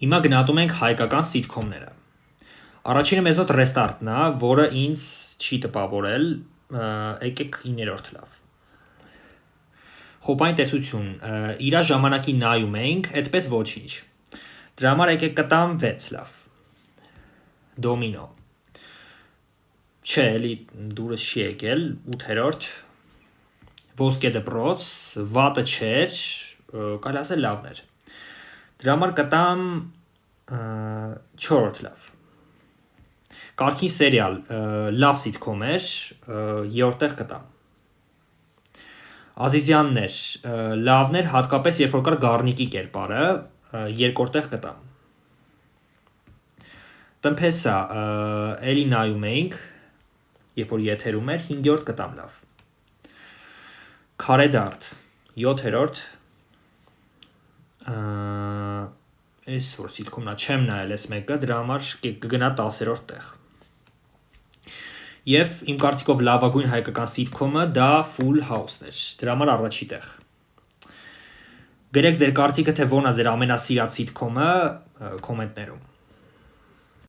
Հիմա գնահատում ենք հայկական սիթքոմները։ Առաջինը մեզ մոտ Restart-ն է, որը ինձ չի տպավորել, եկեք 9-րդ լավ։ Խոպային տեսություն, իրա ժամանակի նայում ենք, այդպես ոչինչ։ Դրա համար եկեք կտամ 6 լավ։ Դոմինո։ Չէ, էլի դուրս չի եկել, 8-րդ։ Ոսկե դպրոց, վատը չէր, կարելի ասել լավն էր։ Դրա համար կտամ 4-րդ լավ։ Կարգին սերիալ, լավ սիթքոմ էր, 3-րդ տեղ կտամ։ Ազիզյաններ, լավն էր, հատկապես երբ որ կար Գառնիկի կերպարը, 2-րդ տեղ կտամ։ Տնփեսա, էլի նայում էինք, երբ որ եթերում էր, 5-րդ կտամ լավ։ Քարե դարդ, 7-րդ, այս որ սիթքոմնա չեմ նայել այս մեկը, դրա համար կգնա 10-րդ տեղ։ Եվ իմ կարծիքով լավագույն հայկական սիթքոմը դա Full House-ն էր, դրա համար առաջի տեղ։ Գրեք ձեր կարծիքը, թե որն է ձեր ամենասիրած սիթքոմը կոմենտներում։